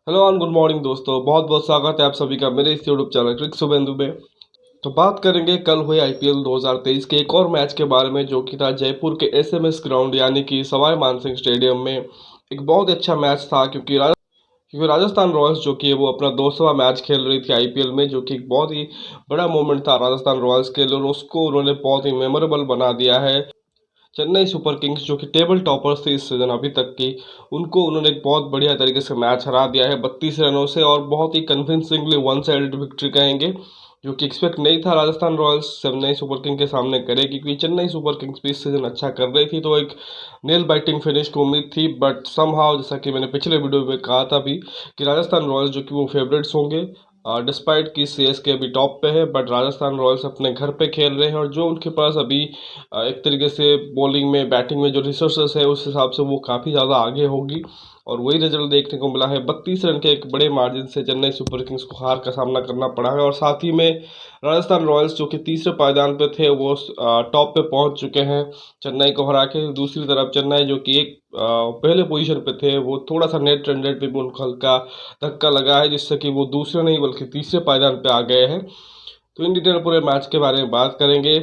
Hello and good morning दोस्तों, बहुत बहुत स्वागत है आप सभी का मेरे इस यूट्यूब चैनल क्रिक शुभेंदु में। तो बात करेंगे कल हुए आईपीएल 2023 के एक और मैच के बारे में, जो कि था जयपुर के एसएमएस ग्राउंड यानी कि सवाई मानसिंह स्टेडियम में। एक बहुत ही अच्छा मैच था क्योंकि राजस्थान रॉयल्स जो कि है वो अपना 200वां मैच खेल रही थी आईपीएल में, जो कि एक बहुत ही बड़ा मोमेंट था राजस्थान रॉयल्स के लिए और उसको उन्होंने बहुत ही मेमोरेबल बना दिया है। चेन्नई सुपर किंग्स जो कि टेबल टॉपर्स थी इस सीजन अभी तक की, उनको उन्होंने एक बहुत बढ़िया तरीके से मैच हरा दिया है 32 रनों से, और बहुत ही कन्विंसिंगली वन साइडेड विक्ट्री कहेंगे, जो कि एक्सपेक्ट नहीं था Rajasthan Royals Chennai super king के सामने करेगी, क्योंकि चेन्नई सुपर किंग्स भी इस सीजन अच्छा कर रही थी, तो एक नेल बाइटिंग फिनिश की उम्मीद थी। बट समहाउ, जैसा कि मैंने पिछले वीडियो में कहा था भी, कि राजस्थान रॉयल्स जो कि वो फेवरेट्स होंगे, डिस्पाइट कि सीएसके अभी टॉप पे है, बट राजस्थान रॉयल्स अपने घर पे खेल रहे हैं और जो उनके पास अभी एक तरीके से बॉलिंग में बैटिंग में जो रिसोर्सेस है उस हिसाब से वो काफ़ी ज़्यादा आगे होगी, और वही रिजल्ट देखने को मिला है। 32 रन के एक बड़े मार्जिन से चेन्नई सुपर किंग्स को हार का सामना करना पड़ा है, और साथ ही में राजस्थान रॉयल्स जो कि तीसरे पायदान पे थे वो टॉप पे पहुंच चुके हैं चेन्नई को हरा के। दूसरी तरफ चेन्नई जो कि एक पहले पोजीशन पे थे, वो थोड़ा सा नेट रन रेट पे भी उनको हल्का धक्का लगा है, जिससे कि वो दूसरे नहीं बल्कि तीसरे पायदान पे आ गए हैं। तो इन डिटेल पूरे मैच के बारे में बात करेंगे।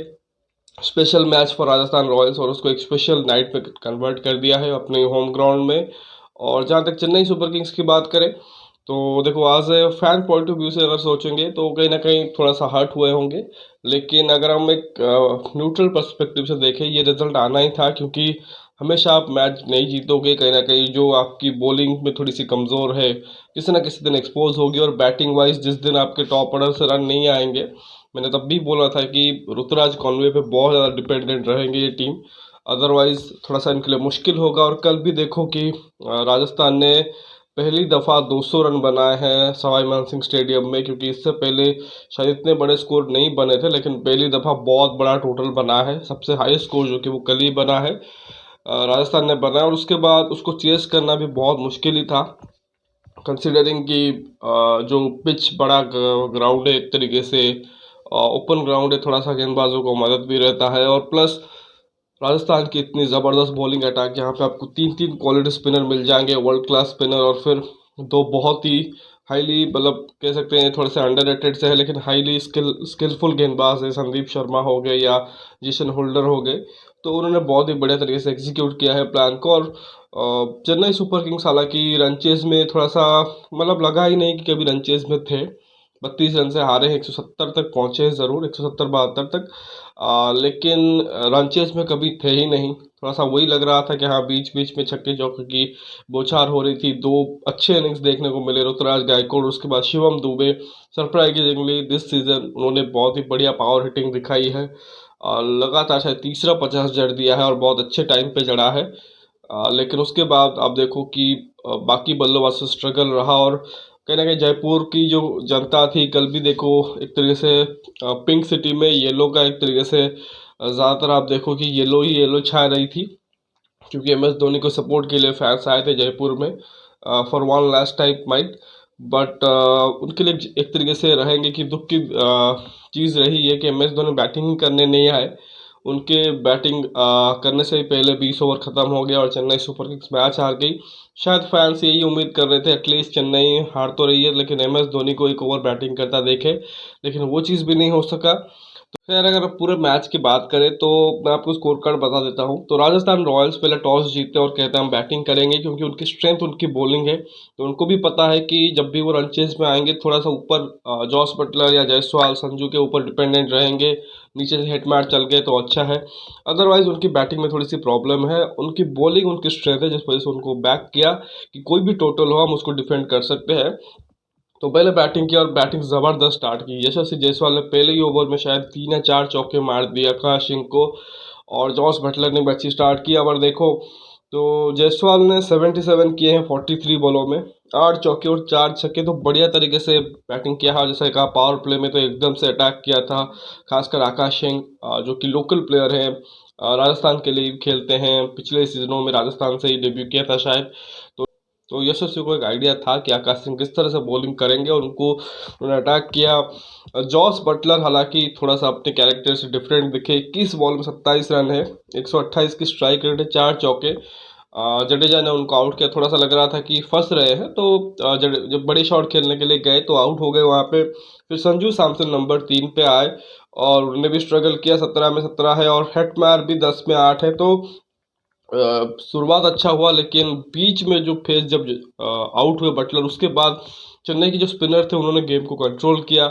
Special match for Rajasthan Royals, और उसको एक स्पेशल नाइट में कन्वर्ट कर दिया है अपने होम ग्राउंड में। और जहाँ तक चेन्नई सुपर किंग्स की बात करें, तो देखो आज फैन पॉइंट ऑफ व्यू से अगर सोचेंगे तो कहीं ना कहीं थोड़ा सा हर्ट हुए होंगे, लेकिन अगर हम एक न्यूट्रल पर्सपेक्टिव से देखें, ये रिजल्ट आना ही था, क्योंकि हमेशा आप मैच नहीं जीतोगे, कहीं ना कहीं जो आपकी बॉलिंग में थोड़ी सी कमज़ोर है किसी ना किसी दिन एक्सपोज होगी, और बैटिंग वाइज जिस दिन आपके टॉप ऑर्डर से रन नहीं आएंगे, मैंने तब भी बोला था कि ऋतुराज कॉन्वे पे बहुत ज़्यादा डिपेंडेंट रहेंगे ये टीम, अदरवाइज थोड़ा सा इनके लिए मुश्किल होगा। और कल भी देखो कि राजस्थान ने पहली दफ़ा 200 रन बनाए हैं सवाई मानसिंह स्टेडियम में, क्योंकि इससे पहले शायद इतने बड़े स्कोर नहीं बने थे, लेकिन पहली दफ़ा बहुत बड़ा टोटल बना है, सबसे हाईएस्ट स्कोर जो कि वो कल ही बना है, राजस्थान ने बनाया। और उसके बाद उसको चेस करना भी बहुत मुश्किल ही था, कंसिडरिंग कि जो पिच बड़ा ग्राउंड है, एक तरीके से ओपन ग्राउंड है, थोड़ा सा गेंदबाजों को मदद भी रहता है, और प्लस राजस्थान की इतनी ज़बरदस्त बॉलिंग अटैक, यहाँ पे आपको तीन तीन क्वालिटी स्पिनर मिल जाएंगे, वर्ल्ड क्लास स्पिनर, और फिर दो बहुत ही हाईली, मतलब कह सकते हैं थोड़े से अंडर से है लेकिन हाईली स्किलफुल गेंदबाज है, संदीप शर्मा हो गए या जेसन होल्डर हो गए। तो उन्होंने बहुत ही बढ़िया तरीके से एग्जीक्यूट किया है प्लान को। और चेन्नई सुपर किंग्स हालांकि रनचेज में थोड़ा सा, मतलब लगा ही नहीं कि कभी रनचेज में थे, 32 रन से हारे हैं, 170 तक पहुंचे हैं, ज़रूर 170-72 तक, लेकिन रनचेज में कभी थे ही नहीं। थोड़ा सा वही लग रहा था कि हाँ, बीच बीच में छक्के चौके की बौछार हो रही थी। दो अच्छे इनिंग्स देखने को मिले ऋतुराज गायकवाड़, उसके बाद Shivam Dubey surprisingly this season उन्होंने बहुत ही बढ़िया पावर हिटिंग दिखाई है, लगातार शायद तीसरा 50 जड़ दिया है और बहुत अच्छे टाइम पे जड़ा है। लेकिन उसके बाद आप देखो कि बाकी बल्लेबाज से स्ट्रगल रहा, और कहीं ना कहीं जयपुर की जो जनता थी कल भी देखो, एक तरीके से पिंक सिटी में येलो का एक तरीके से ज़्यादातर आप देखो कि येलो ही येलो छा रही थी, क्योंकि एम एस धोनी को सपोर्ट के लिए फैंस आए थे जयपुर में for one last time might. But उनके लिए एक तरीके से रहेंगे कि दुख की चीज़ रही है कि एम एस धोनी बैटिंग करने नहीं आए, उनके बैटिंग करने से ही पहले 20 ओवर ख़त्म हो गया और चेन्नई सुपर किंग्स मैच हार गई। शायद फैंस यही उम्मीद कर रहे थे एटलीस्ट चेन्नई हार तो रही है लेकिन एम एस धोनी को एक ओवर बैटिंग करता देखे, लेकिन वो चीज़ भी नहीं हो सका। तो खैर, अगर आप पूरे मैच की बात करें तो मैं आपको स्कोर कार्ड बता देता हूँ। तो राजस्थान रॉयल्स पहले टॉस जीतते और कहते हैं हम बैटिंग करेंगे, क्योंकि उनकी स्ट्रेंथ उनकी बॉलिंग है, तो उनको भी पता है कि जब भी वो रन चेज में आएंगे थोड़ा सा ऊपर जॉस बटलर या जायसवाल संजू के ऊपर डिपेंडेंट रहेंगे, नीचे से हिट मैच चल गए तो अच्छा है। अदरवाइज उनकी बैटिंग में थोड़ी सी प्रॉब्लम है, उनकी बॉलिंग उनकी स्ट्रेंथ है, जिस वजह से उनको बैक किया कि कोई भी टोटल हो हम उसको डिफेंड कर सकते हैं। तो पहले बैटिंग की और बैटिंग ज़बरदस्त स्टार्ट की, यशस्वी जायसवाल ने पहले ही ओवर में शायद 3 या 4 चौके मार दिए आकाश सिंह को, और जॉस बटलर ने भी अच्छी स्टार्ट की। अगर देखो तो जायसवाल ने 77 किए हैं 43 बॉलों में, 8 चौके और 4 छक्के, तो बढ़िया तरीके से बैटिंग किया है। जैसे कहा पावर प्ले में तो एकदम से अटैक किया था, खासकर आकाश सिंह जो कि लोकल प्लेयर हैं, राजस्थान के लिए खेलते हैं, पिछले सीजनों में राजस्थान से ही डेब्यू किया था शायद। तो यशस्वी को एक आइडिया था कि आकाश सिंह किस तरह से बॉलिंग करेंगे, और उन्होंने अटैक किया। जॉस बटलर हालांकि थोड़ा सा अपने कैरेक्टर से डिफरेंट दिखे, 21 बॉल में 27 रन है, 128 की स्ट्राइक रेट है, 4 चौके, जडेजा ने उनको आउट किया। थोड़ा सा लग रहा था कि फंस रहे हैं, तो जब बड़ी शॉट खेलने के लिए गए तो आउट हो गए वहाँ पे। फिर संजू सैमसन नंबर 3 पे आए और उन्होंने भी स्ट्रगल किया। 17 में 17 है और हेटमायर भी 10 में 8 है। तो शुरुआत अच्छा हुआ, लेकिन बीच में जो फेज जब आउट हुए बटलर, उसके बाद चेन्नई के जो स्पिनर थे उन्होंने गेम को कंट्रोल किया।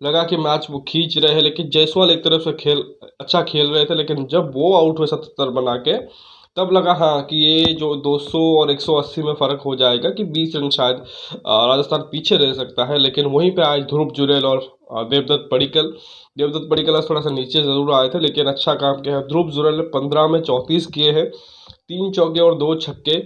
लगा कि मैच वो खींच रहे हैं, लेकिन जायसवाल एक तरफ से अच्छा खेल रहे थे। लेकिन जब वो आउट हुए 77 बना के, तब लगा हाँ कि ये जो 200 और 180 में फ़र्क हो जाएगा, कि 20 रन शायद राजस्थान पीछे रह सकता है। लेकिन वहीं पे आज ध्रुव जुरैल और देवदत्त पडिक्कल आज थोड़ा सा नीचे ज़रूर आए थे, लेकिन अच्छा काम किया है। ध्रुव जुरैल ने 15 में 34 किए हैं, 3 चौके और 2 छक्के।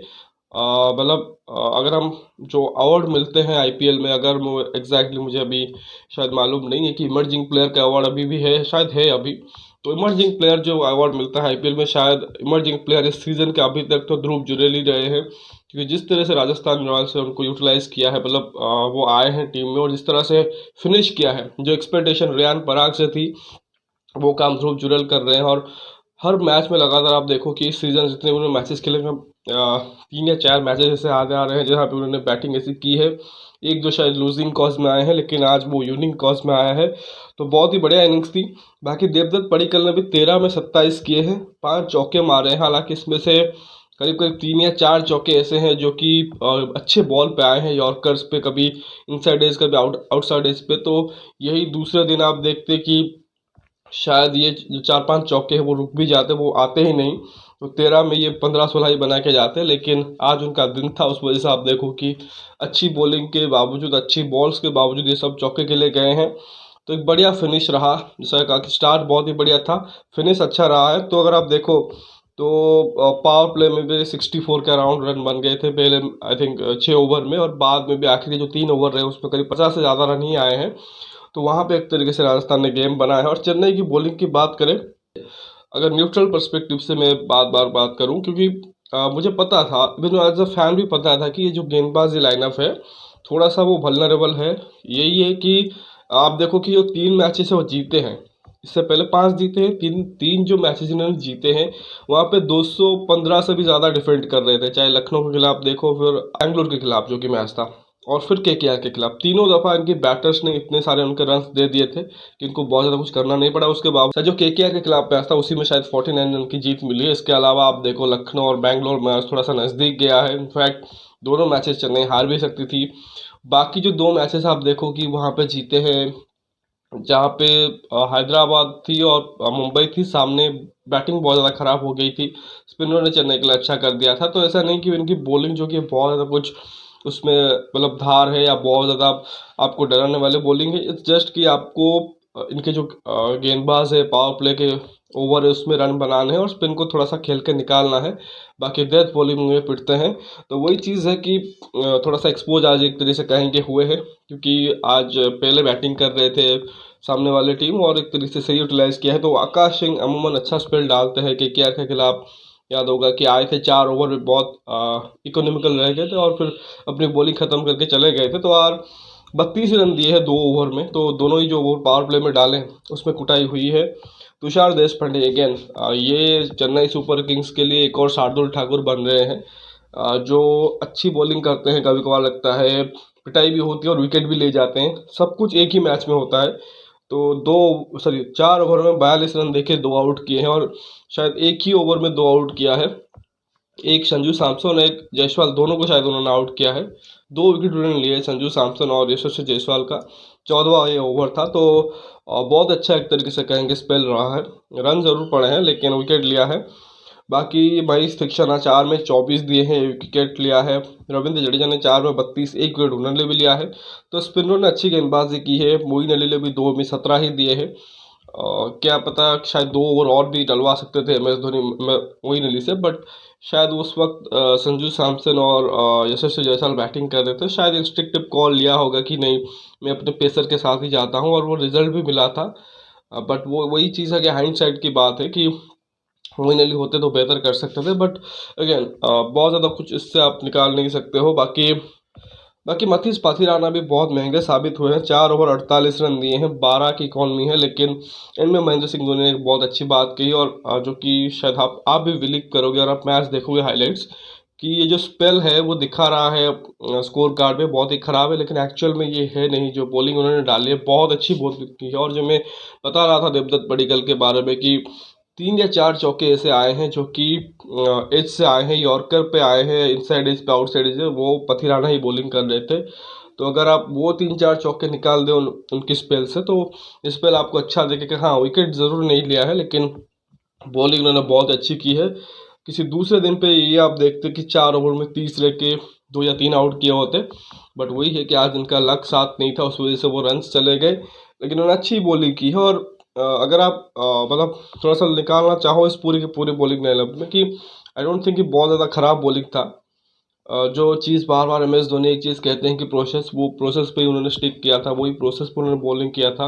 मतलब अगर हम जो अवार्ड मिलते हैं आईपीएल में, अगर एग्जैक्टली मुझे अभी शायद मालूम नहीं है कि इमर्जिंग प्लेयर का अवार्ड अभी भी है, शायद है अभी। तो इमर्जिंग प्लेयर जो अवार्ड मिलता है आईपीएल में, शायद इमर्जिंग प्लेयर इस सीज़न के अभी तक तो ध्रुव जुरैल ही रहे हैं। क्योंकि जिस तरह से राजस्थान रॉयल्स ने उनको यूटिलाइज किया है, मतलब वो आए हैं टीम में और जिस तरह से फिनिश किया है, जो एक्सपेक्टेशन रेयान पराग से थी, वो काम ध्रुव जुरैल कर रहे हैं। और हर मैच में लगातार आप देखो कि इस सीज़न जितने उन्होंने मैचेस खेले हैं, 3 या 4 मैचेस ऐसे आगे आ रहे हैं जहाँ पे उन्होंने बैटिंग ऐसी की है। एक दो शायद लूजिंग कॉज में आए हैं, लेकिन आज वो विनिंग कॉज में आया है। तो बहुत ही बढ़िया इनिंग्स थी। बाकी देवदत्त पडिक्कल ने भी 13 में 27 किए हैं, 5 चौके मारे हैं। हालांकि इसमें से करीब करीब 3 या 4 चौके ऐसे हैं जो कि अच्छे बॉल पे आए हैं, यॉर्कर्स पे, कभी इनसाइड एज कभी आउटसाइड एज पे। तो यही दूसरे दिन आप देखते कि शायद ये जो 4-5 चौके हैं वो रुक भी जाते, वो आते ही नहीं। तो 13 में ये 15-16 ही बना के जाते, लेकिन आज उनका दिन था। उस वजह से आप देखो कि अच्छी बॉलिंग के बावजूद, अच्छी बॉल्स के बावजूद ये सब चौके के लिए गए हैं। तो एक बढ़िया फिनिश रहा। जैसा कहा कि स्टार्ट बहुत ही बढ़िया था, फिनिश अच्छा रहा है। तो अगर आप देखो तो पावर प्ले में भी 64 के अराउंड रन बन गए थे पहले, आई थिंक 6 ओवर में, और बाद में भी आखिरी जो 3 ओवर रहे उसमें करीब 50 से ज़्यादा रन ही आए हैं। तो वहाँ पे एक तरीके से राजस्थान ने गेम बनाया है। और चेन्नई की बॉलिंग की बात करें, अगर न्यूट्रल पर्सपेक्टिव से मैं बात करूं, क्योंकि मुझे पता था, इवन एज अ फैन भी पता था कि ये जो गेंदबाजी लाइनअप है थोड़ा सा वो वल्नरेबल है। यही है कि आप देखो कि जो 3 मैचेस है वो जीते हैं, इससे पहले 5 जीते हैं। तीन तीन जो मैचेस इन्होंने जीते हैं वहाँ पे 215 से भी ज़्यादा डिफेंड कर रहे थे, चाहे लखनऊ के खिलाफ देखो, फिर बैंगलोर के खिलाफ जो कि मैच था, और फिर केकेआर के खिलाफ। तीनों दफा इनके बैटर्स ने इतने सारे उनके रन दे दिए थे कि इनको बहुत ज़्यादा कुछ करना नहीं पड़ा। उसके बावजूद जो केकेआर के खिलाफ मैच था उसी में शायद 49 रन की जीत मिली है। इसके अलावा आप देखो लखनऊ और बैंगलोर मैच थोड़ा सा नज़दीक गया है। इनफैक्ट दोनों मैचेस चेन्नई हार भी सकती थी। बाकी जो 2 मैचेस आप देखो कि वहाँ पे जीते हैं, जहाँ पे हैदराबाद थी और मुंबई थी सामने, बैटिंग बहुत ज़्यादा ख़राब हो गई थी। स्पिनर ने चेन्नई के लिए अच्छा कर दिया था। तो ऐसा नहीं कि इनकी बॉलिंग जो कि बहुत ज़्यादा कुछ उसमें मतलब धार है या बहुत ज़्यादा आपको डराने वाले बॉलिंग है। इट्स जस्ट कि आपको इनके जो गेंदबाज है, पावर प्ले के ओवर है उसमें रन बनाने हैं और स्पिन को थोड़ा सा खेल के निकालना है। बाकी डेथ बॉलिंग में पिटते हैं। तो वही चीज़ है कि थोड़ा सा एक्सपोज आज एक तरह से कहेंगे हुए हैं, क्योंकि आज पहले बैटिंग कर रहे थे सामने वाले टीम और एक तरीके से सही यूटिलाइज किया है। तो आकाश सिंह अमूमन अच्छा स्पेल डालते हैं केकेआर के खिलाफ। याद होगा कि आए थे 4 ओवर में बहुत इकोनॉमिकल रह गए थे और फिर अपनी बॉलिंग खत्म करके चले गए थे। तो यार 32 रन दिए हैं 2 ओवर में, तो दोनों ही जो ओवर पावर प्ले में डाले उसमें कुटाई हुई है। तुषार देशपांडे अगेन, ये चेन्नई सुपर किंग्स के लिए एक और शार्दुल ठाकुर बन रहे हैं, जो अच्छी बॉलिंग करते हैं। कभी कभार लगता है पिटाई भी होती है और विकेट भी ले जाते हैं, सब कुछ एक ही मैच में होता है। तो 4 ओवर में 42 रन देके 2 आउट किए हैं, और शायद एक ही ओवर में 2 आउट किया है। एक संजू सैमसन, एक जायसवाल, दोनों को शायद उन्होंने आउट किया है। 2 विकेट उन्होंने लिए संजू सैमसन और यशस्वी जायसवाल का। 14वां ये ओवर था। तो बहुत अच्छा एक तरीके से कहेंगे स्पेल रहा है। रन जरूर पड़े हैं लेकिन विकेट लिया है। बाकी महेश दीक्षित 4 में 24 दिए हैं, विकेट लिया है। रविंद्र जडेजा ने 4 में 32, एक विकेट उन्होंने भी लिया है। तो स्पिनर ने अच्छी गेंदबाजी की है। मोइन अली ने भी 2 में 17 ही दिए हैं। क्या पता शायद 2 ओवर और भी डलवा सकते थे एम एस धोनी मोइन अली से, बट शायद उस वक्त संजू सैमसन और यशस्वी जायसवाल बैटिंग कर रहे थे। शायद इंस्ट्रक्टिव कॉल लिया होगा कि नहीं, मैं अपने पेसर के साथ ही जाता हूँ, और वो रिजल्ट भी मिला था। बट वो वही चीज़ है कि हाइंडसाइड की बात है कि मोइन अली होते तो बेहतर कर सकते थे। बट अगेन बहुत ज़्यादा कुछ इससे आप निकाल नहीं सकते हो। बाकी बाकी मथीस पाथिराना भी बहुत महंगे साबित हुए हैं। 4 ओवर 48 रन दिए हैं, 12 की इकॉनमी है, लेकिन इनमें महेंद्र सिंह धोनी ने एक बहुत अच्छी बात कही, और जो कि शायद आप भी बिलीव करोगे और आप मैच देखोगे हाईलाइट्स, कि ये जो स्पेल है वो दिखा रहा है स्कोर कार्ड पे बहुत ही ख़राब है, लेकिन एक्चुअल में ये है नहीं। जो बॉलिंग उन्होंने डाली है बहुत अच्छी बॉलिंग की है। और जो मैं बता रहा था देवदत्त पडिक्कल के बारे में कि 3 या 4 चौके ऐसे आए हैं जो कि एज से आए हैं, यॉर्कर पे आए हैं, इनसाइड एज पे आउटसाइड एज पे, वो पथिराना ही बॉलिंग कर रहे थे। तो अगर आप वो 3 4 चौके निकाल दें उनकी स्पेल से, तो स्पेल आपको अच्छा देखेगा। हाँ, विकेट ज़रूर नहीं लिया है, लेकिन बॉलिंग उन्होंने बहुत अच्छी की है। किसी दूसरे दिन पे ये आप देखते कि 4 ओवर में 30 रह के 2 या 3 आउट किए होते, बट वही है कि आज इनका लक साथ नहीं था, उस वजह से वो रन्स चले गए। लेकिन उन्होंने अच्छी बॉलिंग की है। और अगर आप मतलब थोड़ा सा निकालना चाहो इस पूरी की पूरी बॉलिंग लाइनअप में, कि आई डोंट थिंक कि बहुत ज़्यादा ख़राब बॉलिंग था। जो चीज़ बार बार MS धोनी एक चीज़ कहते हैं कि प्रोसेस, वो प्रोसेस पे ही उन्होंने स्टिक किया था, वही प्रोसेस पर उन्होंने बॉलिंग किया था।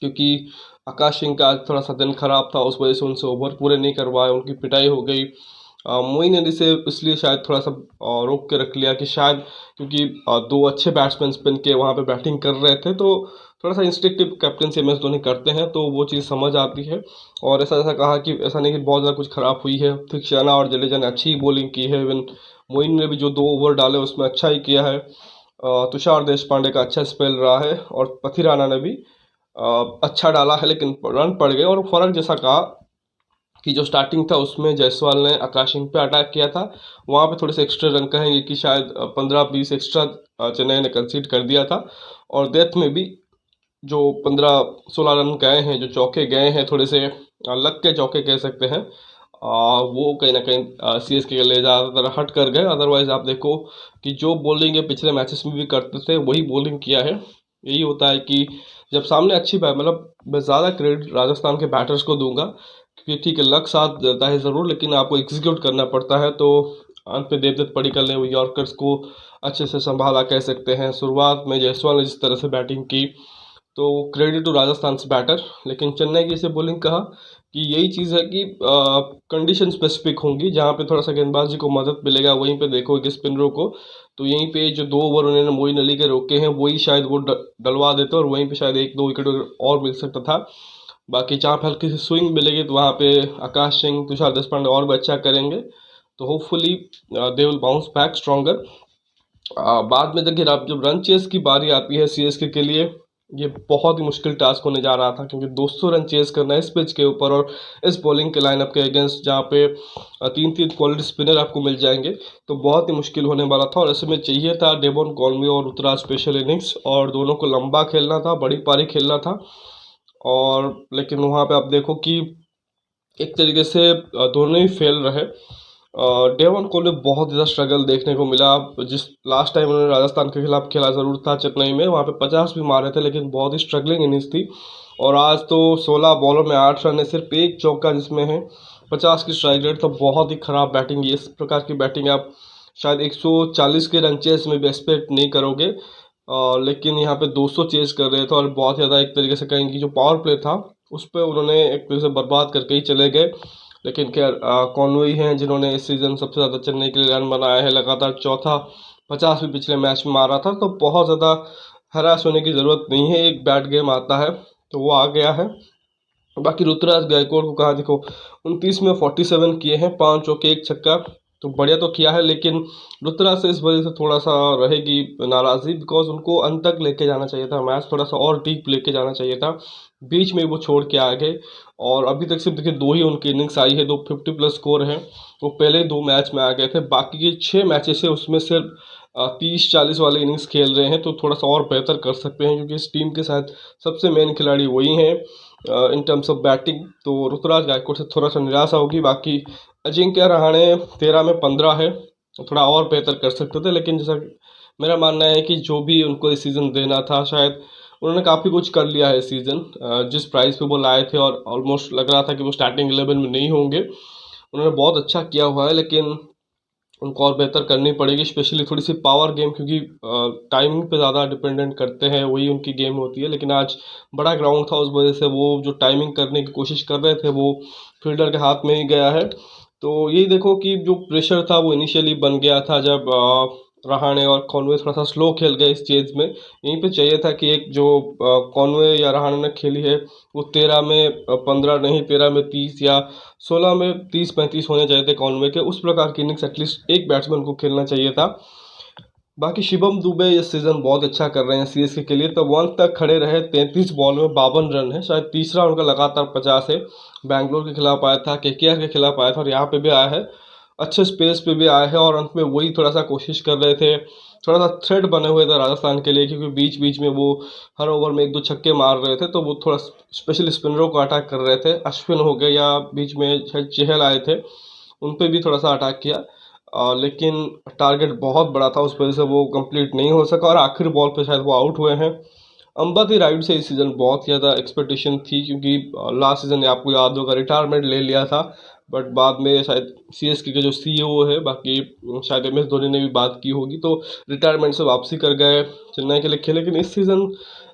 क्योंकि आकाश सिंह का आज थोड़ा सा दिन खराब था, उस वजह से उनसे ओवर पूरे नहीं करवाए, उनकी पिटाई हो गई। मोइन अली से इसलिए शायद थोड़ा सा रोक के रख लिया कि शायद क्योंकि दो अच्छे बैट्समैन स्पिन के वहाँ पे बैटिंग कर रहे थे, तो थोड़ा सा इंस्टिक्टिव कैप्टनसी MS धोनी करते हैं, तो वो चीज़ समझ आती है। और ऐसा ऐसा कहा कि ऐसा नहीं कि बहुत ज़्यादा कुछ ख़राब हुई है। थिकशाना और जडेजा ने अच्छी बॉलिंग की है। इवन मोइन ने भी जो 2 ओवर डाले उसमें अच्छा ही किया है। तुषार देशपांडे का अच्छा स्पेल रहा है, और पथिराना ने भी अच्छा डाला है, लेकिन रन पड़ गए। और फ़र्क जैसा कहा कि जो स्टार्टिंग था उसमें जायसवाल ने आकाश सिंह पे अटैक किया था, वहाँ पे थोड़े से एक्स्ट्रा रन कहेंगे कि शायद 15-20 एक्स्ट्रा चेन्नई ने कंसीड कर दिया था। और डेथ में भी जो 15-16 रन गए हैं, जो चौके गए हैं, थोड़े से लक के चौके कह सकते हैं, वो कहीं ना कहीं CSK के लिए ज़्यादातर हट कर गए। अदरवाइज आप देखो कि जो बॉलिंग ये पिछले मैचेस में भी करते थे वही बॉलिंग किया है। यही होता है कि जब सामने अच्छी मतलब मैं ज़्यादा क्रेडिट राजस्थान के बैटर्स को दूंगा, क्योंकि ठीक है लक साथ देता है ज़रूर, लेकिन आपको एग्जीक्यूट करना पड़ता है। तो अंत पे देवदत्त पडिक्कल ने वो यॉर्कर्स को अच्छे से संभाला कह सकते हैं। शुरुआत में जायसवाल ने जिस तरह से बैटिंग की, तो क्रेडिट टू राजस्थान से बैटर। लेकिन चेन्नई की इसे बॉलिंग कहा कि यही चीज़ है कि कंडीशन स्पेसिफिक होंगी, जहाँ पे थोड़ा सा गेंदबाजी को मदद मिलेगा वहीं पे देखोगे स्पिनरों को। तो यहीं पे जो 2 ओवर उन्होंने मोइन अली के रोके हैं, वही शायद वो डलवा देते, और वहीं पे शायद 1-2 विकेट और मिल सकता था। बाकी जहाँ पे हल्की सी स्विंग मिलेगी, तो वहाँ पे आकाश सिंह, तुषार देशपांडे और भी अच्छा करेंगे। तो hopefully they will bounce back stronger. बाद में देखिए अब जब रन चेस की बारी आती है CSK के लिए, ये बहुत ही मुश्किल टास्क होने जा रहा था, क्योंकि 200 रन चेस करना है इस पिच के ऊपर, और इस बॉलिंग के लाइनअप के अगेंस्ट, जहाँ पे 3-3 क्वालिटी स्पिनर आपको मिल जाएंगे, तो बहुत ही मुश्किल होने वाला था। और ऐसे में चाहिए था डेवन कॉलवे और ऋतुराज स्पेशल इनिंग्स, और दोनों को लंबा खेलना था, बड़ी पारी खेलना था। और लेकिन वहाँ पे आप देखो कि एक तरीके से दोनों ही फेल रहे। डेवन को ने बहुत ज़्यादा स्ट्रगल देखने को मिला। जिस लास्ट टाइम उन्होंने राजस्थान के खिलाफ खेला ज़रूर था चेन्नई में, वहाँ पे 50 भी मारे थे, लेकिन बहुत ही स्ट्रगलिंग इनिंग्स थी। और आज तो 16 बॉलों में 8 रन है, सिर्फ एक चौका जिसमें है 50 की स्ट्राइक रेट, तो बहुत ही ख़राब बैटिंग। ये इस प्रकार की बैटिंग आप शायद 140 के रन चेस में भी एक्सपेक्ट नहीं करोगे। लेकिन यहाँ पे 200 चेस कर रहे थे, और बहुत ज़्यादा एक तरीके से कहेंगे कि जो पावर प्ले था उस पर उन्होंने एक तरीके से बर्बाद करके ही चले गए। लेकिन खैर कॉनवे हैं जिन्होंने इस सीज़न सबसे ज़्यादा चेन्नई के लिए रन बनाया है, लगातार चौथा 50 भी पिछले मैच में मारा था। तो बहुत ज़्यादा हराश होने की ज़रूरत नहीं है, एक बैट गेम आता है तो वो आ गया है। बाकी ऋतुराज गायकवाड़ को कहा देखो, 29 में 47 किए हैं, 5 चौके 1 छक्का, तो बढ़िया तो किया है। लेकिन ऋतुराज से इस वजह से थोड़ा सा रहेगी नाराज़गी, बिकॉज उनको अंत तक लेके जाना चाहिए था मैच, थोड़ा सा और डीप लेके जाना चाहिए था। बीच में वो छोड़ के आ गए, और अभी तक सिर्फ देखिए 2 ही उनकी इनिंग्स आई है, 2 50+ स्कोर हैं। वो पहले 2 मैच में आ गए थे, बाकी के 6 मैचेस है उसमें सिर्फ 30-40 वाले इनिंग्स खेल रहे हैं। तो थोड़ा सा और बेहतर कर सकते हैं, क्योंकि इस टीम के साथ सबसे मेन खिलाड़ी वही हैं इन टर्म्स ऑफ बैटिंग। तो ऋतुराज गायकवाड़ से थोड़ा सा निराशा होगी। बाकी अजिंक्य रहाणे 13 में 15 है, तो थोड़ा और बेहतर कर सकते थे। लेकिन जैसा मेरा मानना है कि जो भी उनको इस सीज़न देना था, शायद उन्होंने काफ़ी कुछ कर लिया है इस सीज़न। जिस प्राइस पे वो लाए थे, और ऑलमोस्ट लग रहा था कि वो स्टार्टिंग 11 में नहीं होंगे, उन्होंने बहुत अच्छा किया हुआ है। लेकिन उनको और बेहतर करनी पड़ेगी, स्पेशली थोड़ी सी पावर गेम, क्योंकि टाइमिंग पे ज़्यादा डिपेंडेंट करते हैं, वही उनकी गेम होती है। लेकिन आज बड़ा ग्राउंड था, उस वजह से वो जो टाइमिंग करने की कोशिश कर रहे थे वो फील्डर के हाथ में ही गया है। तो यही देखो कि जो प्रेशर था वो इनिशियली बन गया था, जब रहाणे और कॉनवे थोड़ा सा स्लो खेल गए इस चेज में। यहीं पे चाहिए था कि एक जो कॉनवे या रहाणे ने खेली है वो 13 में 15 नहीं, 13 में 30 या 16 में 30-35 होने चाहिए थे कॉनवे के। उस प्रकार की इनिंग्स एटलीस्ट एक बैट्समैन को खेलना चाहिए था। बाकी शिवम दुबे इस सीज़न बहुत अच्छा कर रहे हैं सीएसके के लिए। तो 1 तक खड़े रहे, 33 बॉल में 52 रन है, शायद तीसरा उनका लगातार 50 है। बैंगलोर के खिलाफ आया था, केकेआर के खिलाफ आया था और यहाँ पे भी आया है। अच्छे स्पेस पे भी आए हैं और अंत में वही थोड़ा सा कोशिश कर रहे थे, थोड़ा सा थ्रेट बने हुए थे राजस्थान के लिए, क्योंकि बीच बीच में वो हर ओवर में 1-2 छक्के मार रहे थे। तो वो थोड़ा स्पेशल स्पिनरों को अटैक कर रहे थे, अश्विन हो गए या बीच में शायद चहल आए थे, उन पे भी थोड़ा सा अटैक किया। लेकिन टारगेट बहुत बड़ा था, उस वजह से वो कंप्लीट नहीं हो सका और आखिरी बॉल पे शायद वो आउट हुए हैं। अंबती राइड से इस सीज़न बहुत ज़्यादा एक्सपेक्टेशन थी, क्योंकि लास्ट सीज़न आपको याद होगा रिटायरमेंट ले लिया था। बट बाद में शायद सीएसके के जो सीईओ है, बाकी शायद एमएस धोनी ने भी बात की होगी, तो रिटायरमेंट से वापसी कर गए, चेन्नई के लिए खेले। लेकिन इस सीज़न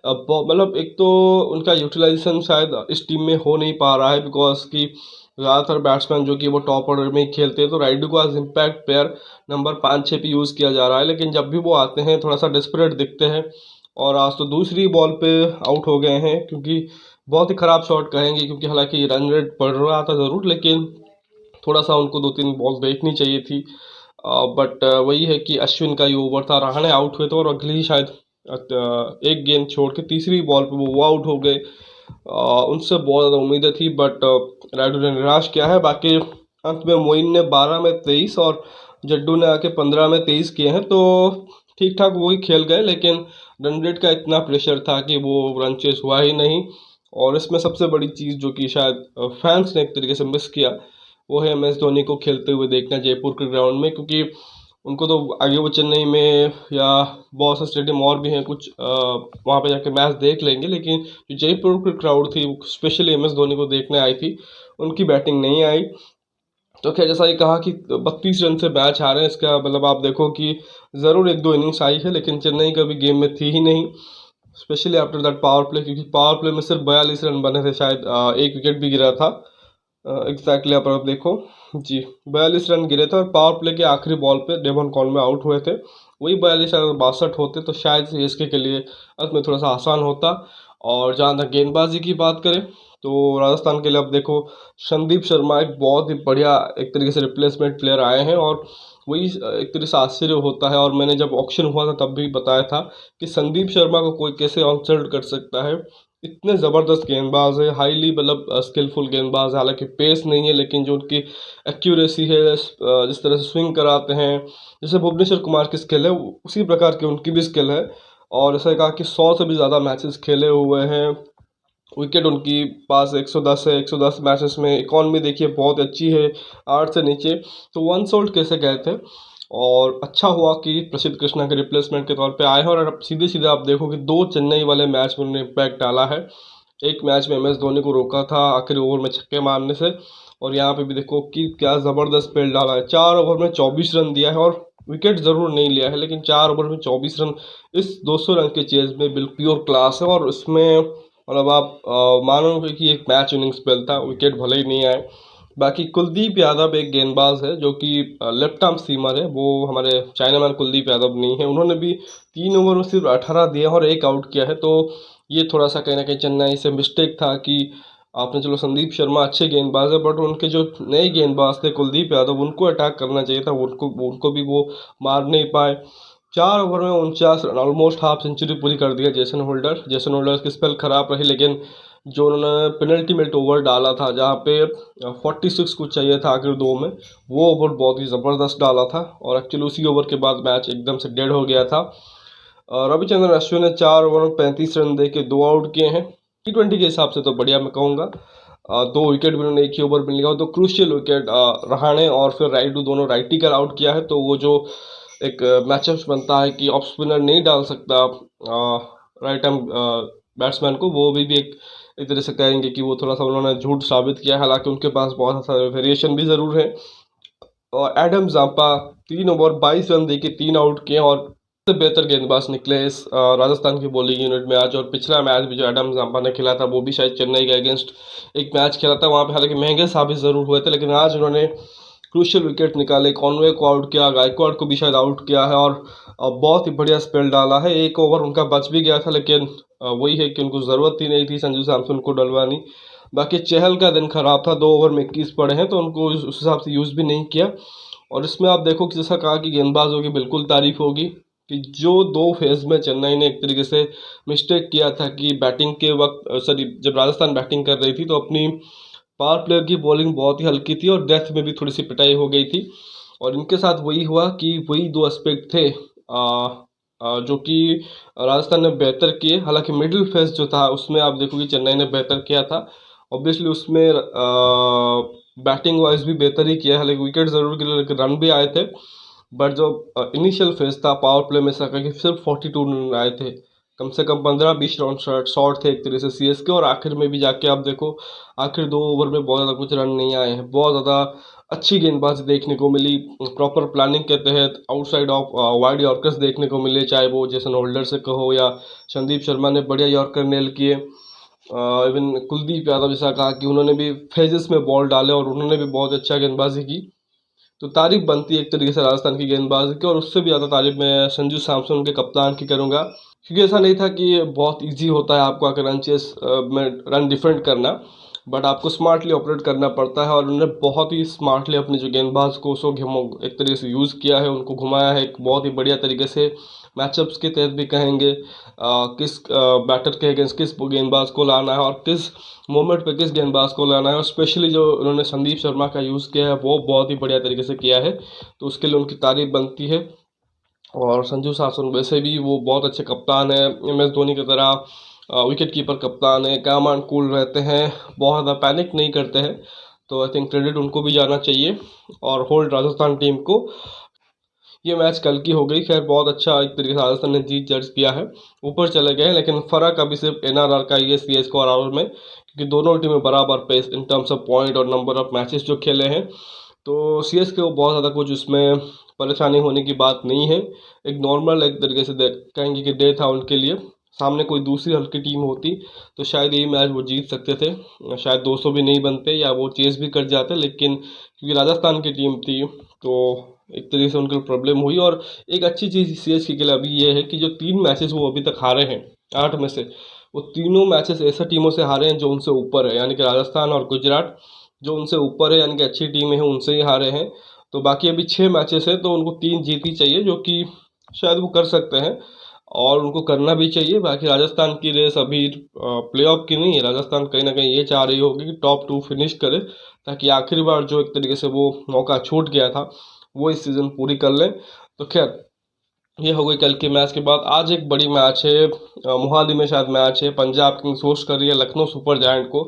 मतलब एक तो उनका यूटिलाइजेशन शायद इस टीम में हो नहीं पा रहा है, बिकॉज की ज़्यादातर बैट्समैन जो कि वो टॉप ऑर्डर में ही खेलते हैं, तो राइडू को एज इम्पैक्ट प्लेयर नंबर 5-6 पे यूज़ किया जा रहा है। लेकिन जब भी वो आते हैं थोड़ा सा डिस्परेट दिखते हैं, और आज तो दूसरी बॉल पे आउट हो गए हैं, क्योंकि बहुत ही ख़राब शॉट कहेंगे, क्योंकि हालांकि रन रेट बढ़ रहा था ज़रूर, लेकिन थोड़ा सा उनको 2-3 बॉल देखनी चाहिए थी। बट वही है कि अश्विन का ही ओवर था, रहाणे आउट हुए थे और अगली ही शायद एक गेंद छोड़ के तीसरी बॉल पे वो आउट हो गए। उनसे बहुत ज़्यादा उम्मीदें थी, बट रायडू ने निराश किया है। बाकी अंत में मोइन ने 12 में 23 और जड्डू ने आके 15 में 23 किए हैं, तो ठीक ठाक वही खेल गए। लेकिन रन रेट का इतना प्रेशर था कि वो रन चेस हुआ ही नहीं। और इसमें सबसे बड़ी चीज़ जो कि शायद फैंस ने एक तरीके से मिस किया, वो है एम एस धोनी को खेलते हुए देखना जयपुर के ग्राउंड में, क्योंकि उनको तो आगे वो चेन्नई में या बहुत से स्टेडियम और भी हैं कुछ, वहाँ पे जाके मैच देख लेंगे। लेकिन जो जयपुर की क्राउड थी, स्पेशली एम एस धोनी को देखने आई थी, उनकी बैटिंग नहीं आई। तो खैर, जैसा ये कहा कि 32 रन से मैच हारे हैं, इसका मतलब आप देखो कि ज़रूर 1-2 इनिंग्स आई है, लेकिन चेन्नई कभी गेम में थी ही नहीं, specially after that power play, क्योंकि पावर प्ले में सिर्फ 42 रन बने थे, शायद एक विकेट भी गिरा था। एग्जैक्टली आप देखो जी, 42 रन गिरे थे और पावर प्ले के आखिरी बॉल पे डेवन कॉनवे आउट हुए थे। वही 42 अगर 62 होते तो शायद सीएसके के लिए अंत में थोड़ा सा आसान होता। और जहाँ तक गेंदबाजी की बात करें, तो राजस्थान के लिए अब देखो संदीप शर्मा एक बहुत ही बढ़िया एक तरीके से रिप्लेसमेंट प्लेयर आए हैं, और वही एक तरीके से आश्चर्य होता है। और मैंने जब ऑक्शन हुआ था तब भी बताया था कि संदीप शर्मा को कोई कैसे आउटसाइड कर सकता है, इतने ज़बरदस्त गेंदबाज है, हाईली मतलब स्किलफुल गेंदबाज है। हालांकि पेस नहीं है, लेकिन जो उनकी एक्यूरेसी है, जिस तरह से स्विंग कराते हैं, जैसे भुवनेश्वर कुमार की स्किल है, उसी प्रकार की उनकी भी स्किल है। और जैसे कहा कि 100 से भी ज़्यादा मैचेस खेले हुए हैं, विकेट उनकी पास 110 है, 110 मैचेस में इकॉनमी देखिए बहुत अच्छी है, 8 से नीचे। तो वन सोल्ड कैसे गए थे, और अच्छा हुआ कि प्रसिद्ध कृष्णा के रिप्लेसमेंट के तौर पे आए हैं। और अब सीधे सीधे आप देखो कि 2 चेन्नई वाले मैच में उन्होंने इम्पैक्ट डाला है। एक मैच में एम एस धोनी को रोका था आखिरी ओवर में छक्के मारने से, और यहाँ पे भी देखो कि क्या ज़बरदस्त स्पेल डाला है। 4 ओवर में 24 रन दिया है, और विकेट ज़रूर नहीं लिया है, लेकिन 4 ओवर में 24 रन इस 200 रन के चेज में बिल्कुल प्योर क्लास है। और इसमें मतलब आप मानोगे कि एक मैच विनिंग स्पेल था, विकेट भले ही नहीं आए। बाकी कुलदीप यादव एक गेंदबाज है जो कि लेफ्ट आर्म सीमर है, वो हमारे चाइनामैन कुलदीप यादव नहीं है। उन्होंने भी 3 ओवर में सिर्फ 18 दिए और एक आउट किया है। तो ये थोड़ा सा कहीं ना कहीं चेन्नई से मिस्टेक था कि आपने, चलो संदीप शर्मा अच्छे गेंदबाज है, बट उनके जो नए गेंदबाज थे कुलदीप यादव, उनको अटैक करना चाहिए था, उनको भी वो मार नहीं पाए। 4 ओवर में 49 रन, ऑलमोस्ट हाफ सेंचुरी पूरी कर दिया जेसन होल्डर की स्पेल खराब रही, लेकिन जो उन्होंने पेनल्टीमेट ओवर डाला था जहाँ पे 46 कुछ चाहिए था आखिर 2 में, वो ओवर बहुत ही ज़बरदस्त डाला था, और एक्चुअली उसी ओवर के बाद मैच एकदम से डेड हो गया था। रविचंद्रन अश्विन ने 4 ओवर में 35 रन दे के 2 आउट किए हैं। T20 के हिसाब से तो बढ़िया मैं कहूँगा। 2 विकेट भी उन्होंने एक ही ओवर में लिया, तो क्रूशियल विकेट रहाणे और फिर राइडू दोनों राइटी कर आउट किया है। तो वो जो एक मैचअप बनता है कि ऑफ स्पिनर नहीं डाल सकता राइट आर्म बैट्समैन को, वो भी एक तरह से कहेंगे कि वो थोड़ा सा उन्होंने झूठ साबित किया है। हालांकि उनके पास बहुत सारे वेरिएशन भी ज़रूर है। और एडम जाम्पा 3 ओवर 22 रन देके 3 आउट किए, और सबसे बेहतर गेंदबाज निकले इस राजस्थान की बॉलिंग यूनिट में आज। और पिछला मैच भी जो एडम जाम्पा ने खेला था, वो भी शायद चेन्नई के अगेंस्ट एक मैच खेला था, वहाँ पे हालांकि महंगे साबित ज़रूर हुए थे, लेकिन आज उन्होंने क्रूशियल विकेट निकाले, कॉनवे को आउट किया, गायकवाड़ को भी शायद आउट किया है और बहुत ही बढ़िया स्पेल डाला है। एक ओवर उनका बच भी गया था, लेकिन वही है कि उनको ज़रूरत ही नहीं थी संजू सैमसन को डलवानी। बाकी चहल का दिन खराब था, 2 ओवर में 21 पड़े हैं, तो उनको उस हिसाब से यूज़ भी नहीं किया। और इसमें आप देखो कि जैसा कहा कि गेंदबाजों की बिल्कुल तारीफ होगी कि जो 2 फेज़ में चेन्नई ने एक तरीके से मिस्टेक किया था कि बैटिंग के वक्त, सॉरी, जब राजस्थान बैटिंग कर रही थी तो अपनी पावर प्लेयर की बॉलिंग बहुत ही हल्की थी और डेथ में भी थोड़ी सी पिटाई हो गई थी। और इनके साथ वही हुआ कि वही 2 एस्पेक्ट थे जो कि राजस्थान ने बेहतर किए। हालांकि मिडिल फेज जो था उसमें आप देखोगे चेन्नई ने बेहतर किया था। ऑब्वियसली उसमें बैटिंग वाइज भी बेहतर ही किया, हालांकि विकेट ज़रूर गिरे लेकिन रन भी आए थे। बट जो इनिशियल फेज था पावर प्ले में सका कि सिर्फ 42 रन आए थे, कम से कम 15-20 रन शॉर्ट थे एक तरह से सीएसके। और आखिर में भी जाके आप देखो आखिर 2 ओवर में बहुत ज़्यादा कुछ रन नहीं आए हैं, बहुत ज़्यादा अच्छी गेंदबाजी देखने को मिली। प्रॉपर प्लानिंग के तहत आउटसाइड ऑफ वाइड यॉर्कर्स देखने को मिले, चाहे वो जेसन होल्डर से कहो या संदीप शर्मा ने बढ़िया यॉर्कर नेल किए। इवन कुलदीप यादव जैसा कहा कि उन्होंने भी फेजेस में बॉल डाले और उन्होंने भी बहुत अच्छा गेंदबाजी की। तो तारीफ बनती है एक तरीके से राजस्थान की गेंदबाजी की। और उससे भी ज़्यादा तारीफ मैं संजू सैमसन के कप्तान की करूंगा, क्योंकि ऐसा नहीं था कि ये बहुत इजी होता है आपको आकर रन चेस में रन डिफेंड करना, बट आपको स्मार्टली ऑपरेट करना पड़ता है। और उन्होंने बहुत ही स्मार्टली अपने जो गेंदबाज को उसको एक तरीके से यूज़ किया है, उनको घुमाया है एक बहुत ही बढ़िया तरीके से। मैचअप्स के तहत भी कहेंगे किस बैटर के अगेंस्ट किस गेंदबाज को लाना है और किस मोमेंट पे किस गेंदबाज को लाना है। और स्पेशली जो उन्होंने संदीप शर्मा का यूज़ किया है वो बहुत ही बढ़िया तरीके से किया है, तो उसके लिए उनकी तारीफ बनती है। और संजू सैमसन वैसे भी वो बहुत अच्छे कप्तान है, एम एस धोनी की तरह विकेट कीपर कप्तान है, काम एंड कूल रहते हैं, बहुत ज़्यादा पैनिक नहीं करते हैं। तो आई थिंक क्रेडिट उनको भी जाना चाहिए। और होल्ड राजस्थान टीम को। ये मैच कल की हो गई, खैर बहुत अच्छा एक तरीके से राजस्थान ने जीत दर्ज किया है, ऊपर चले गए। लेकिन फ़र्क अभी सिर्फ एनआरआर का ही है सी एस को और आर में, क्योंकि दोनों टीमें बराबर pace in terms of point और नंबर ऑफ मैचेस जो खेले हैं। तो सी एस के को बहुत ज़्यादा कुछ उसमें परेशानी होने की बात नहीं है। एक नॉर्मल एक तरीके से कहेंगे कि डे था उनके लिए। सामने कोई दूसरी हल्की टीम होती तो शायद यही मैच वो जीत सकते थे, शायद 200 भी नहीं बनते या वो चेस भी कर जाते। लेकिन क्योंकि राजस्थान की टीम थी तो एक तरीके से उनके प्रॉब्लम हुई। और एक अच्छी चीज़ सीएसके के लिए अभी ये है कि जो 3 मैचेस वो अभी तक हारे हैं 8 में से, वो तीनों मैचेस ऐसे टीमों से हारे हैं जो उनसे ऊपर है, यानी कि राजस्थान और गुजरात जो उनसे ऊपर है, यानी कि अच्छी टीमें हैं, उनसे ही हारे हैं। तो बाकी अभी 6 मैचेस हैं, तो उनको 3 जीत ही चाहिए, जो कि शायद वो कर सकते हैं और उनको करना भी चाहिए। बाकी राजस्थान की रेस अभी प्लेऑफ की नहीं है, राजस्थान कहीं ना कहीं ये चाह रही होगी कि टॉप 2 फिनिश करे, ताकि आखिरी बार जो एक तरीके से वो मौका छूट गया था वो इस सीज़न पूरी कर लें। तो खैर ये हो गई कल के मैच के बाद। आज एक बड़ी मैच है, मोहाली में शायद मैच है, पंजाब किंग्स होस्ट कर रही है लखनऊ सुपर जायंट को।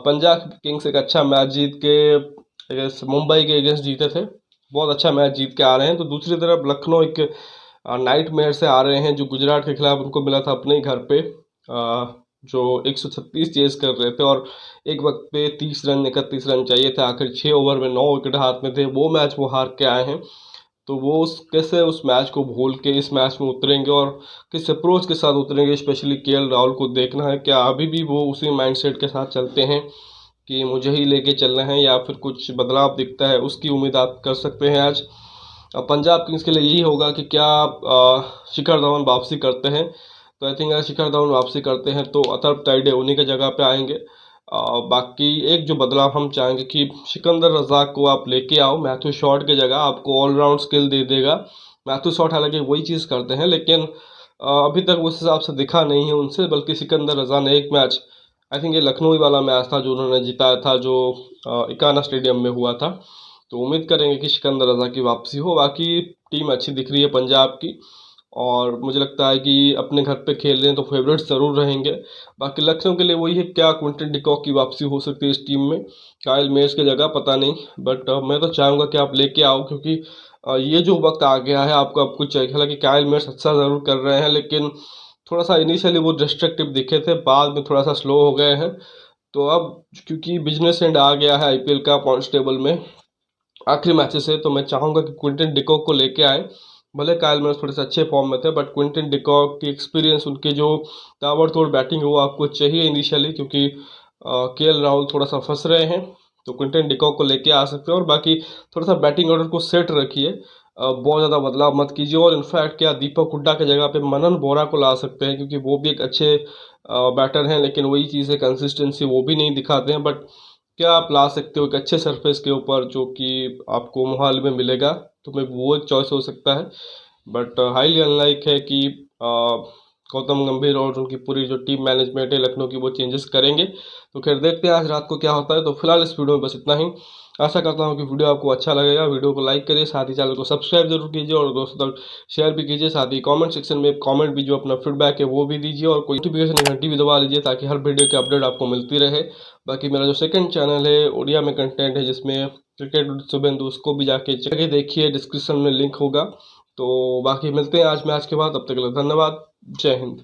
पंजाब किंग्स एक अच्छा मैच जीत के मुंबई के अगेंस्ट जीते थे, बहुत अच्छा मैच जीत के आ रहे हैं। तो दूसरी तरफ लखनऊ एक नाइट मेयर से आ रहे हैं, जो गुजरात के खिलाफ उनको मिला था अपने ही घर पे, जो 136 चेस कर रहे थे और एक वक्त पे 30 रन 31 रन चाहिए थे, आखिर 6 ओवर में 9 विकेट हाथ में थे, वो मैच वो हार के आए हैं। तो वो कैसे उस मैच को भूल के इस मैच में उतरेंगे और किस अप्रोच के साथ उतरेंगे, स्पेशली केएल राहुल को देखना है। क्या अभी भी वो उसी माइंडसेट के साथ चलते हैं कि मुझे ही लेके चलना है, या फिर कुछ बदलाव दिखता है, उसकी उम्मीद आप कर सकते हैं आज। अब पंजाब किंग्स के लिए यही होगा कि क्या शिखर धवन वापसी करते हैं। तो आई थिंक अगर शिखर धवन वापसी करते हैं तो अथर्व ताइडे उन्हीं के जगह पे आएंगे। बाकी एक जो बदलाव हम चाहेंगे कि सिकंदर रज़ाक को आप लेके आओ मैथ्यू शॉट की जगह, आपको ऑलराउंड स्किल दे देगा। मैथ्यू शॉट हालांकि वही चीज़ करते हैं, लेकिन अभी तक उस हिसाब से दिखा नहीं है उनसे, बल्कि सिकंदर रज़ा ने एक मैच, आई थिंक ये लखनऊ वाला मैच था जो उन्होंने जिताया था, जो इकाना स्टेडियम में हुआ था। तो उम्मीद करेंगे कि सिकंदर रज़ा की वापसी हो। बाकी टीम अच्छी दिख रही है पंजाब की, और मुझे लगता है कि अपने घर पे खेल रहे हैं तो फेवरेट्स ज़रूर रहेंगे। बाकी लखनऊ के लिए वही है, क्या क्विंटन डिकॉक की वापसी हो सकती है इस टीम में, काइल मेयर्स की जगह पता नहीं। बट मैं तो चाहूँगा कि आप लेके आओ, क्योंकि ये जो वक्त आ गया है आपको अब कुछ चाहिए। हालांकि काइल मेयर्स अच्छा ज़रूर कर रहे हैं, लेकिन थोड़ा सा इनिशियली वो डिस्ट्रक्टिव दिखे थे, बाद में थोड़ा सा स्लो हो गए हैं। तो अब क्योंकि बिजनेस एंड आ गया है आईपीएल का पॉइंट्स टेबल में आखिरी मैचेस है, तो मैं चाहूँगा कि क्विंटन डिकॉक को लेके आए। भले काइल मेयर्स थोड़े से अच्छे फॉर्म में थे, बट क्विंटन डिकॉक की एक्सपीरियंस, उनके जो ताबड़तोड़ बैटिंग है वो आपको चाहिए इनिशियली, क्योंकि केएल राहुल थोड़ा सा फंस रहे हैं। तो क्विंटन डिकॉक को लेके आ सकते हैं। और बाकी थोड़ा सा बैटिंग ऑर्डर को सेट रखिए, बहुत ज़्यादा बदलाव मत कीजिए। और इनफैक्ट क्या दीपक हुड्डा की जगह पे मनन बोरा को ला सकते हैं, क्योंकि वो भी एक अच्छे बैटर हैं, लेकिन वही चीज़ है, कंसिस्टेंसी वो भी नहीं दिखाते हैं। बट क्या आप ला सकते हो एक अच्छे सरफेस के ऊपर जो कि आपको मोहाली में मिलेगा, तो मैं वो एक चॉइस हो सकता है। बट हाईली अनलाइक है कि गौतम गंभीर और उनकी पूरी जो टीम मैनेजमेंट है लखनऊ की वो चेंजेस करेंगे। तो खैर देखते हैं आज रात को क्या होता है। तो फिलहाल इस वीडियो में बस इतना ही। आशा करता हूँ कि वीडियो आपको अच्छा लगेगा। वीडियो को लाइक करिए, साथ ही चैनल को सब्सक्राइब जरूर कीजिए और दोस्तों तक शेयर भी कीजिए। साथ ही कमेंट सेक्शन में कमेंट भी, जो अपना फीडबैक है वो भी दीजिए, और कोई नोटिफिकेशन घंटी भी दबा लीजिए ताकि हर वीडियो की अपडेट आपको मिलती रहे। बाकी मेरा जो सेकंड चैनल है उड़िया में कंटेंट है, जिसमें क्रिकेट शुभेंदु, उसको भी जाके चेक देखिए, डिस्क्रिप्शन में लिंक होगा। तो बाकी मिलते हैं आज मैच के बाद, तब तक के लिए धन्यवाद। जय हिंद।